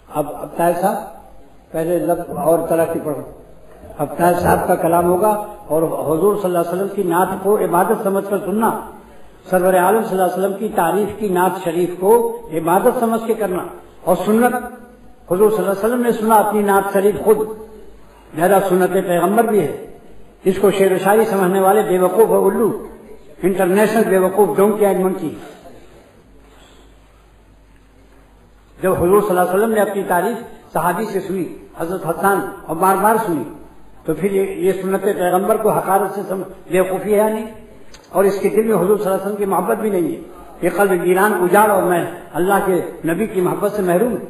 اب طاہر صاحب پہلے لفظ اور طرح کی پڑھو. اب طاہر صاحب کا کلام ہوگا اور حضور صلی اللہ علیہ وسلم کی نعت کو عبادت سمجھ کر سننا, سرور عالم صلی اللہ علیہ وسلم کی تعریف کی نعت شریف کو عبادت سمجھ کے کرنا. اور سنت حضور صلی اللہ علیہ وسلم نے سنا اپنی نعت شریف خود, میرا سنت پیغمبر بھی ہے. اس کو شعر و شاعری سمجھنے والے بے وقوف اور الو, انٹرنیشنل بے وقوف ڈونکی اینڈ منکی. جب حضور صلی اللہ علیہ وسلم نے اپنی تعریف صحابی سے سنی, حضرت حسان, اور بار بار سنی, تو پھر یہ سنت پیغمبر کو حقارت سے بے وقوفی ہے نہیں, اور اس کے دل میں حضور صلی اللہ علیہ وسلم کی محبت بھی نہیں ہے. یہ قلب ویران اجاڑ اور میں اللہ کے نبی کی محبت سے محروم ہوں.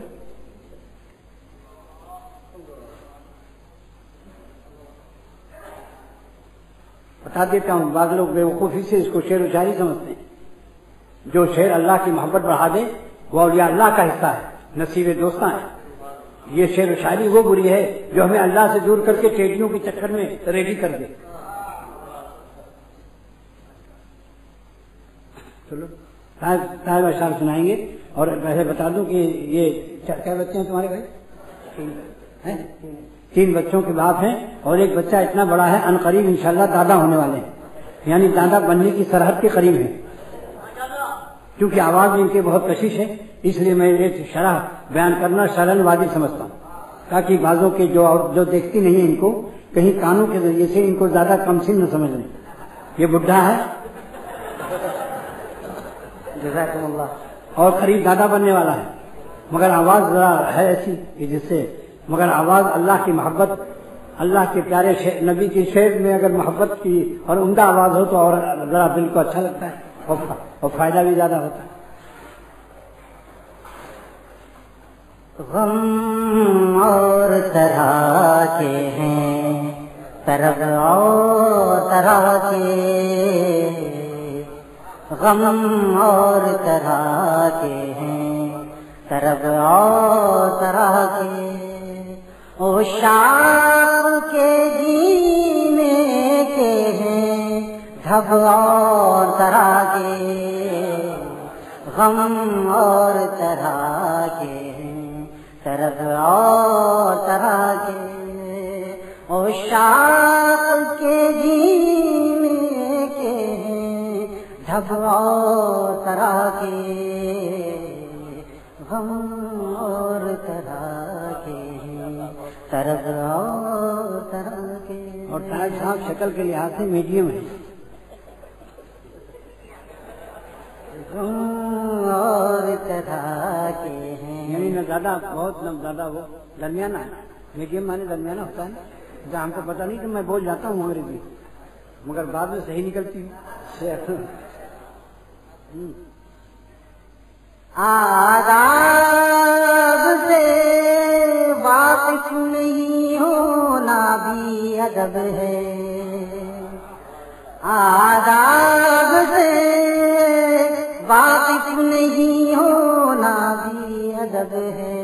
بتا دیتا ہوں, بعض لوگ بے وقوفی سے اس کو شعر و شاعری سمجھتے ہیں. جو شعر اللہ کی محبت بڑھا دے وہ اولیاء اللہ کا حصہ ہے, نصیب دوستاں ہے. یہ شعر و شاعری وہ بری ہے جو ہمیں اللہ سے دور کر کے ٹیڈیوں کے چکر میں ریڈی کر دے. چلو صاحب اشعار سنائیں گے. اور ویسے بتا دوں کہ یہ کیا بچے ہیں تمہارے بھائی؟ 3 بچوں کے باپ ہیں, اور ایک بچہ اتنا بڑا ہے ان قریب انشاءاللہ دادا ہونے والے ہیں, یعنی دادا بننے کی سرحد کے قریب ہے. کیونکہ آواز میں ان کے بہت کشش ہے, اس لیے میں ایک شرح بیان کرنا شرن واجب سمجھتا ہوں, تاکہ بعضوں کے جو دیکھتی نہیں ان کو کہیں کانوں کے ذریعے سے ان کو زیادہ کم سن نہ سمجھ لیں. یہ بڈھا ہے جزاکم اللہ, اور قریب دادا بننے والا ہے, مگر آواز ذرا ہے ایسی کہ جس سے, مگر آواز اللہ کی محبت, اللہ کے پیارے نبی کی شعر میں اگر محبت کی اور عمدہ آواز ہو تو اور ذرا دل کو اچھا لگتا ہے اور فائدہ بھی زیادہ ہوتا ہے. غم اور طرح کے ہیں طرف اور طرح کے, غم اور طرح کے ہیں طرف اور طرح کے, او شام کے جینے کے ہیں ڈھب اور طرح کے, غم اور طرح کے ہیں طرف اور طرح کے, او شام کے جینے کے ہیں ڈھب اور طرح کے, غم اور طرح کے ہیں طرف اور طرح کے. اور طاہر صاحب شکل کے لحاظ سے میڈیم ہے, اور طرح کے ہیں, یعنی نہ زیادہ بہت نہ زیادہ, وہ درمیانہ ہے. میڈیم مانے درمیانہ ہوتا ہے نا. ہم کو پتہ نہیں کہ میں بول جاتا ہوں انگریزی, مگر بعد میں صحیح نکلتی ہوں. آداب سے واقف نہیں ہونا بھی ادب ہے, آداب سے واقف نہیں ہونا بھی ادب ہے.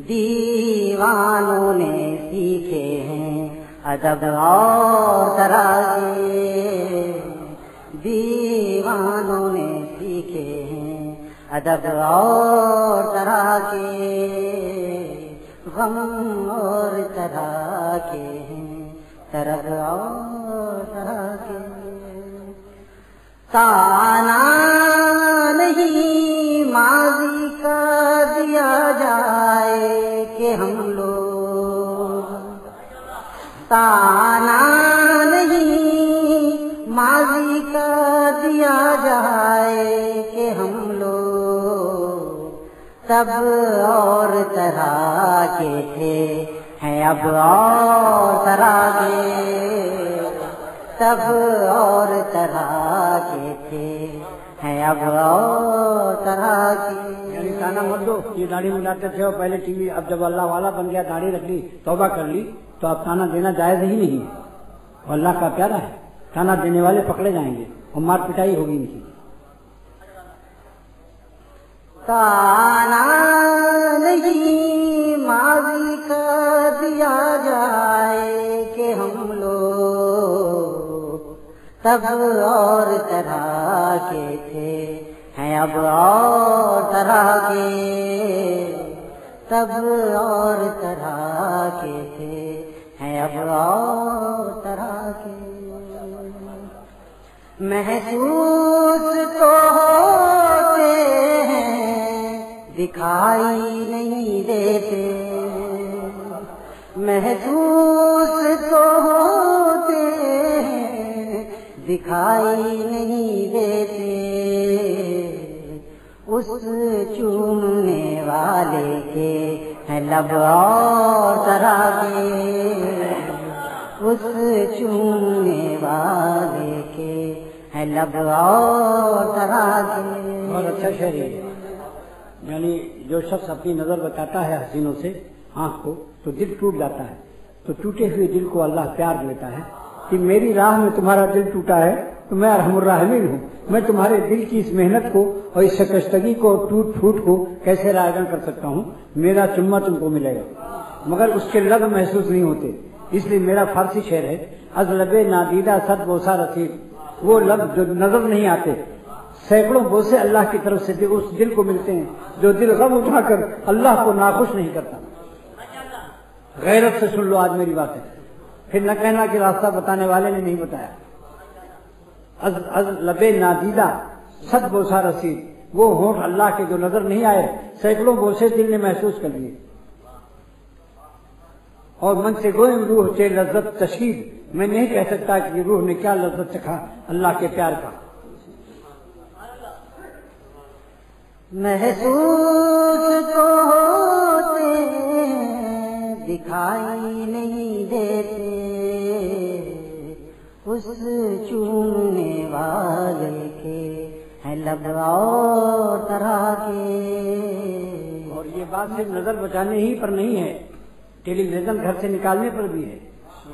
دیوانوں نے سیکھے ہیں ادب اور طرح کے, دیوانوں نے سیکھے ہیں ادب اور طرح کے, غم اور طرح کے ہیں طرف اور طرح کے. تانا نہیں ماضی کا دیا جائے کہ ہم لوگ, تانا نہیں ماضی کا دیا جائے کہ ہم لوگ, تب اور طرح کے تھے ہیں اب اور طرح کے, تب اور طرح کے تھے ہیں اب اور طرح کے. یعنی تانا مت دو, یہ داڑھی ملاتے تھے اور پہلے ٹی وی, اب جب اللہ والا بن گیا داڑھی رکھ لی توبہ کر لی تو اب تانا دینا جائز ہی نہیں ہے. وہ اللہ کا پیارا ہے, تانا دینے والے پکڑے جائیں گے اور مار پٹائی ہوگی ان کی. تانا نہیں ماضی کا دیا جائے کہ ہم لوگ, تب اور طرح کے تھے ہیں اب اور طرح کے, تب اور طرح کے تھے ہیں اب اور طرح کے. محسوس تو ہوتے ہیں دکھائی نہیں دیتے. محسوس تو ہوتے ہیں دکھائی نہیں دیتے. اس چومنے والے کے ہیں لب اور طرح کے. اس چومنے والے کے ہیں لب اور طرح کے. بہت اچھا شعر ہے. یعنی جو شخص اپنی نظر بتاتا ہے حسینوں سے آنکھ کو تو دل ٹوٹ جاتا ہے. تو ٹوٹے ہوئے دل کو اللہ پیار دیتا ہے کہ میری راہ میں تمہارا دل ٹوٹا ہے تو میں ارحم الراحمین ہوں. میں تمہارے دل کی اس محنت کو اور اس شکستگی کو ٹوٹ پھوٹ کو کیسے راگن کر سکتا ہوں. میرا چمہ تم کو ملے گا مگر اس کے لب محسوس نہیں ہوتے. اس لیے میرا فارسی شعر ہے از لب نادیدہ صد بوسہ رسید. وہ لب جو نظر نہیں آتے سینکڑوں بوسے اللہ کی طرف سے اس دل کو ملتے ہیں جو دل غم اٹھا کر اللہ کو ناخوش نہیں کرتا. غیرت سے سن لو آج میری بات ہے. پھر نہ کہنا کہ راستہ بتانے والے نے نہیں بتایا. از لب نادیدہ صد بوسہ رسید. وہ ہونٹ اللہ کے جو نظر نہیں آئے سینکڑوں بوسے دل نے محسوس کر لیے. اور من سے گوئم روح چے لذت تشہید. میں نہیں کہہ سکتا کہ روح نے کیا لذت چکھا اللہ کے پیار کا. محسوس تو ہوتے دکھائی نہیں دیتے. اس چومنے والے کے ہیں لب اور طرح کے. اور یہ بات صرف نظر بچانے ہی پر نہیں ہے, ٹیلی ویژن گھر سے نکالنے پر بھی ہے,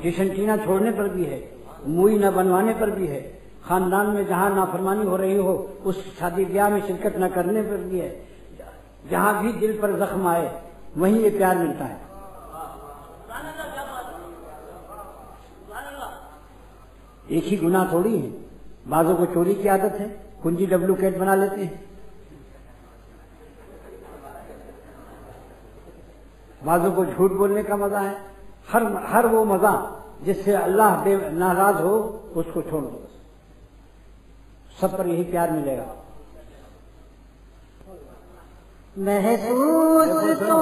ڈشنٹینا چھوڑنے پر بھی ہے, موئی نہ بنوانے پر بھی ہے, خاندان میں جہاں نافرمانی ہو رہی ہو اس شادی بیاہ میں شرکت نہ کرنے پر بھی ہے. جہاں بھی دل پر زخم آئے وہیں یہ پیار ملتا ہے. ایک ہی گناہ تھوڑی ہے. بعضوں کو چوری کی عادت ہے, کنجی ڈپلیکیٹ بنا لیتے ہیں. بعضوں کو جھوٹ بولنے کا مزہ ہے. ہر وہ مزہ جس سے اللہ ناراض ہو اس کو چھوڑ دو. سب پر یہی پیار ملے گا. محسوس تو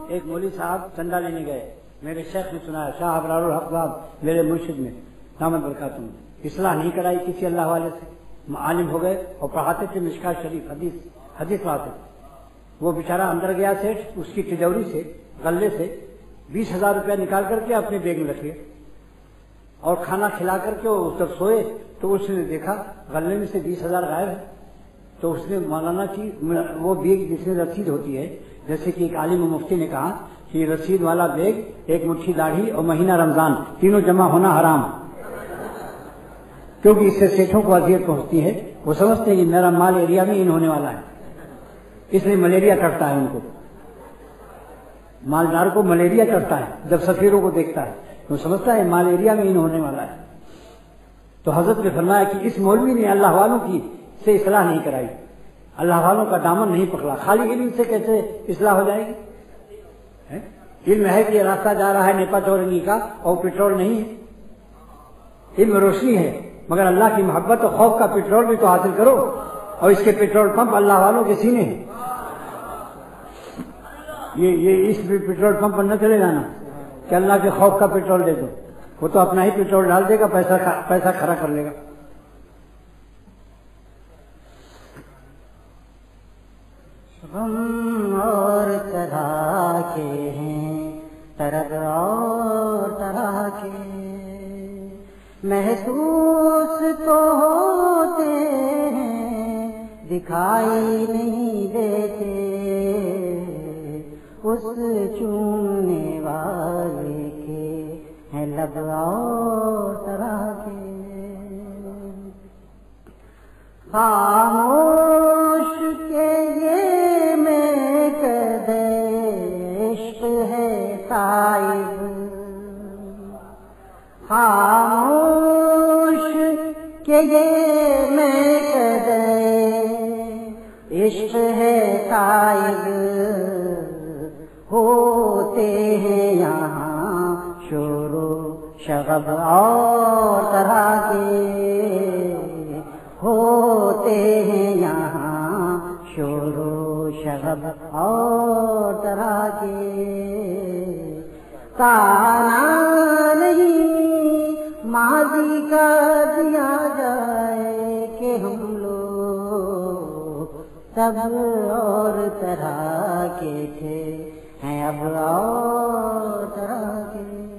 ایک مولوی صاحب چندہ لینے گئے. میرے شیخ نے سنایا, شاہ ابرار الحق صاحب میرے مرشد میں دامت برکاتہم, اصلاح نہیں کرائی کسی اللہ والے سے. عالم ہو گئے اور پڑھاتے تھے مشکات شریف حدیث پڑھاتے. وہ بیچارہ اندر گیا سیٹھ, اس کی تجوری سے غلے سے 20,000 روپیہ نکال کر کے اپنے بیگ میں رکھ لیا اور کھانا کھلا کر کے وہ جب سوئے تو اس نے دیکھا غلے میں سے 20,000 غائب ہے. تو اس نے مولانا کی وہ بیگ جس میں رسید ہوتی ہے, جیسے کہ ایک عالم و مفتی نے کہا کہ یہ رسید والا بیگ ایک مٹھی داڑھی اور مہینہ رمضان تینوں جمع ہونا حرام, کیونکہ اس سے سیٹھوں کو اذیت پہنچتی ہے. وہ سمجھتے ہیں کہ میرا مال ایریا میں ان ہونے والا ہے, اس لیے ملیریا کرتا ہے ان کو. مالدار کو ملیریا کرتا ہے جب سفیروں کو دیکھتا ہے, تو سمجھتا ہے ملیریا میں ان ہونے والا ہے. تو حضرت نے فرمایا کہ اس مولوی نے اللہ والوں کی سے اصلاح نہیں کرائی, اللہ والوں کا دامن نہیں پکڑا. خالی علم سے کیسے اصلاح ہو جائے گی؟ علم ہے کہ یہ راستہ جا رہا ہے نیپا چورنگی کا اور پیٹرول نہیں ہے. علم روشنی ہے مگر اللہ کی محبت اور خوف کا پیٹرول بھی تو حاصل کرو, اور اس کے پیٹرول پمپ اللہ والوں کے سینے ہیں. یہ اس پیٹرول پمپ پر نہ چلے جانا کہ اللہ کے خوف کا پیٹرول دے دو. وہ تو اپنا ہی پیٹرول ڈال دے گا, پیسہ کھڑا کر لے گا. غم اور طرح کے ہیں طرح اور طرح کے. محسوس تو ہوتے ہیں دکھائی نہیں دیتے. اس چومنے والے کے ہیں لب اور طرح کے. خاموش کے یہ میں قد عشق ہے تائب. خاموش کہ یہ میں قد عشق ہے تائب. ہوتے ہیں یہاں شور و شغب اور طرح کے، ہوتے ہیں یہاں شور و شغب اور طرح کے، تانا نہیں ماضی کا دیا جائے کہ ہم لوگ سب اور طرح کے تھے، ہیں اب اور طرح کے۔